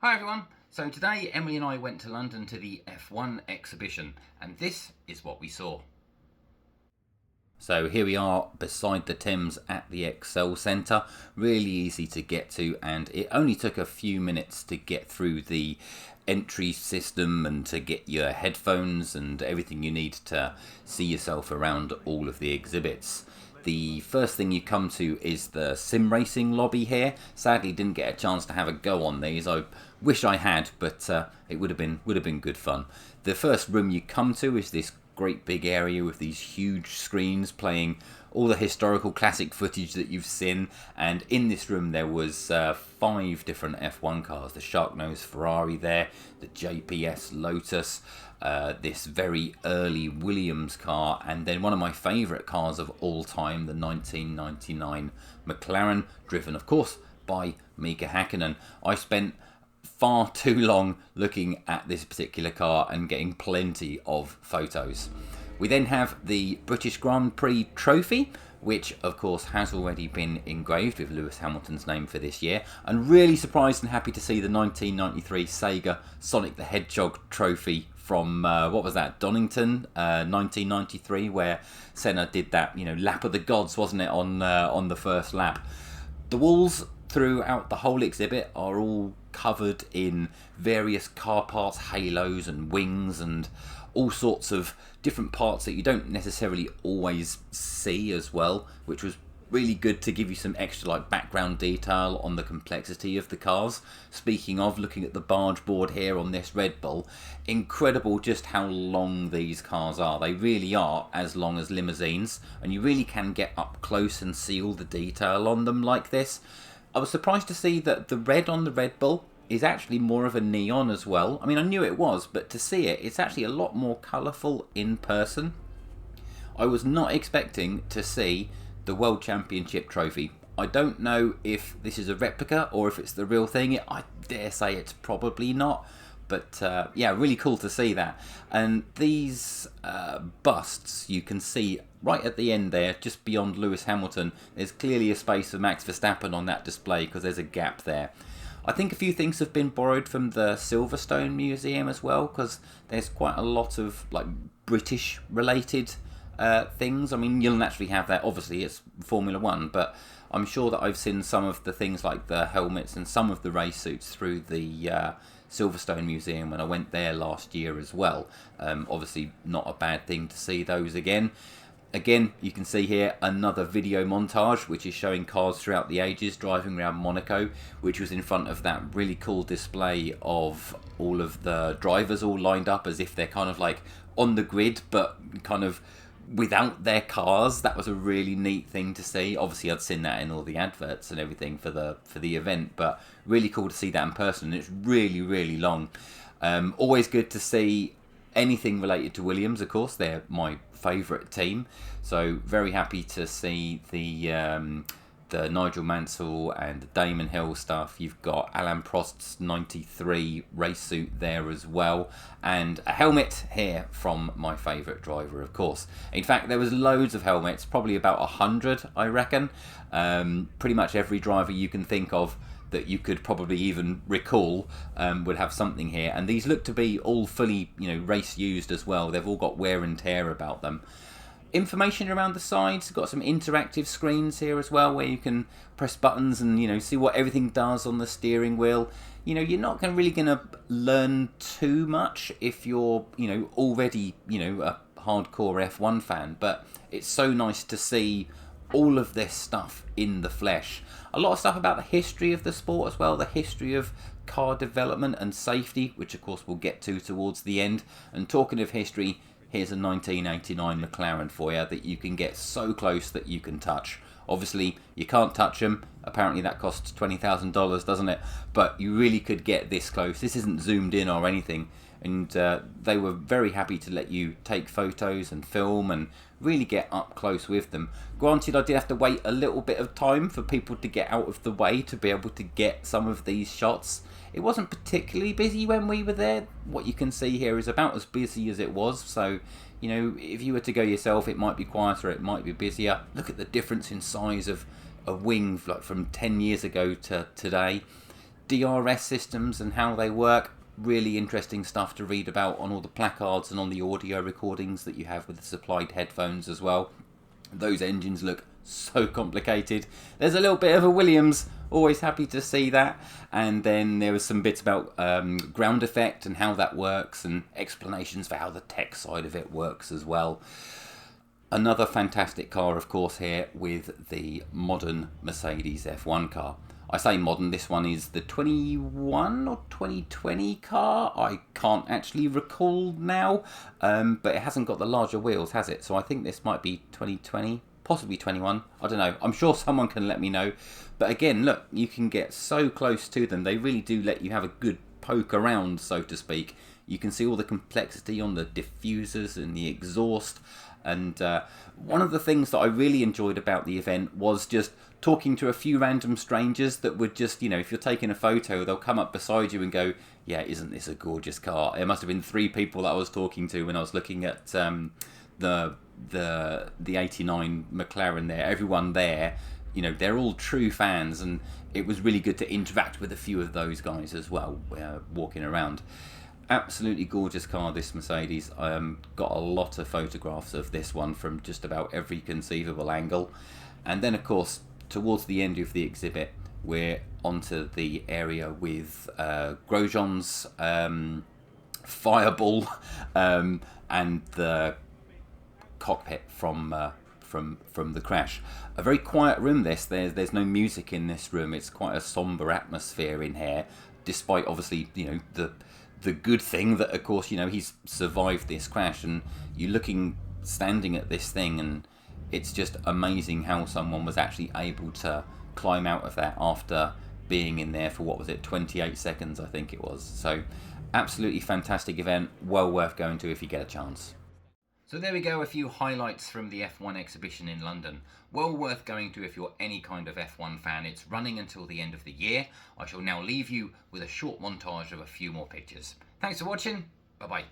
Hi everyone! So today Emily and I went to London to the F1 exhibition and this is what we saw. So here we are beside the Thames at the Excel Centre, really easy to get to, and it only took a few minutes to get through the entry system and to get your headphones and everything you need to see yourself around all of the exhibits. The first thing you come to is the sim racing lobby here. Sadly didn't get a chance to have a go on these. I wish I had, but it would have been good fun. The first room you come to is this great big area with these huge screens playing all the historical classic footage that you've seen, and in this room there was 5 different F1 cars. The Sharknose Ferrari there, the JPS Lotus, this very early Williams car, and then one of my favourite cars of all time, the 1999 McLaren, driven of course by Mika Hakkinen. I spent far too long looking at this particular car and getting plenty of photos. We then have the British Grand Prix trophy, which of course has already been engraved with Lewis Hamilton's name for this year, and really surprised and happy to see the 1993 Sega Sonic the Hedgehog trophy from what was that, Donington, 1993, where Senna did that, lap of the gods, wasn't it, on the first lap. The walls throughout the whole exhibit are all covered in various car parts, halos and wings and all sorts of different parts that you don't necessarily always see as well, which was really good to give you some extra background detail on the complexity of the cars. Speaking of, looking at the barge board here on this Red Bull, incredible just how long these cars are. They really are as long as limousines, and you really can get up close and see all the detail on them like this. I was surprised to see that the red on the Red Bull is actually more of a neon as well. I mean, I knew it was, but to see it, it's actually a lot more colourful in person. I was not expecting to see the World Championship trophy. I don't know if this is a replica or if it's the real thing. I dare say it's probably not. But yeah, really cool to see that. And these busts, you can see right at the end there, just beyond Lewis Hamilton, there's clearly a space for Max Verstappen on that display because there's a gap there. I think a few things have been borrowed from the Silverstone Museum as well, because there's quite a lot of British related things. I mean, you'll naturally have that, obviously it's Formula 1, but I'm sure that I've seen some of the things like the helmets and some of the race suits through the Silverstone Museum when I went there last year as well. Obviously not a bad thing to see those again. Again, you can see here another video montage which is showing cars throughout the ages driving around Monaco, which was in front of that really cool display of all of the drivers all lined up as if they're kind of on the grid but kind of without their cars. That was a really neat thing to see. Obviously I'd seen that in all the adverts and everything for the event, but really cool to see that in person. It's really long. Always good to see anything related to Williams, of course. They're my favourite team, so very happy to see the Nigel Mansell and the Damon Hill stuff. You've got Alain Prost's 93 race suit there as well, and a helmet here from my favourite driver, of course. In fact, there was loads of helmets, probably about 100, I reckon. Pretty much every driver you can think of that you could probably even recall would have something here, and these look to be all fully race used as well. They've all got wear and tear about them. Information around the sides, got some interactive screens here as well where you can press buttons and see what everything does on the steering wheel. You're not really going to learn too much if you're already a hardcore F1 fan, but it's so nice to see all of this stuff in the flesh. A lot of stuff about the history of the sport as well, the history of car development and safety, which of course we'll get to towards the end. And talking of history, here's a 1989 McLaren for you that you can get so close that you can touch. Obviously, you can't touch them. Apparently that costs $20,000, doesn't it? But you really could get this close. This isn't zoomed in or anything. And they were very happy to let you take photos and film and really get up close with them. Granted, I did have to wait a little bit of time for people to get out of the way to be able to get some of these shots. It wasn't particularly busy when we were there. What you can see here is about as busy as it was, so if you were to go yourself, it might be quieter, it might be busier. Look at the difference in size of a wing from 10 years ago to today. DRS systems and how they work. Really interesting stuff to read about on all the placards and on the audio recordings that you have with the supplied headphones as well. Those engines look so complicated. There's a little bit of a Williams, always happy to see that. And then there was some bits about ground effect and how that works, and explanations for how the tech side of it works as well. Another fantastic car, of course, here with the modern Mercedes F1 car. I say modern, this one is the 21 or 2020 car. I can't actually recall now, but it hasn't got the larger wheels, has it? So I think this might be 2020, possibly 21. I don't know. I'm sure someone can let me know. But again, look, you can get so close to them. They really do let you have a good poke around, so to speak. You can see all the complexity on the diffusers and the exhaust. And one of the things that I really enjoyed about the event was just talking to a few random strangers that would just, you know, if you're taking a photo, they'll come up beside you and go, yeah, isn't this a gorgeous car? It must have been 3 people that I was talking to when I was looking at the 89 McLaren there. Everyone there, you know, they're all true fans, and it was really good to interact with a few of those guys as well, walking around. Absolutely gorgeous car, this Mercedes. Got a lot of photographs of this one from just about every conceivable angle. And then, of course, towards the end of the exhibit, we're onto the area with Grosjean's fireball and the cockpit from the crash. A very quiet room, this. There's no music in this room. It's quite a somber atmosphere in here, despite, obviously, you know, the good thing that, of course, you know, he's survived this crash, and you're standing at this thing, and it's just amazing how someone was actually able to climb out of that after being in there for, what was it, 28 seconds, I think it was. So absolutely fantastic event, well worth going to if you get a chance. So there we go, a few highlights from the F1 exhibition in London. Well worth going to if you're any kind of F1 fan. It's running until the end of the year. I shall now leave you with a short montage of a few more pictures. Thanks for watching. Bye-bye.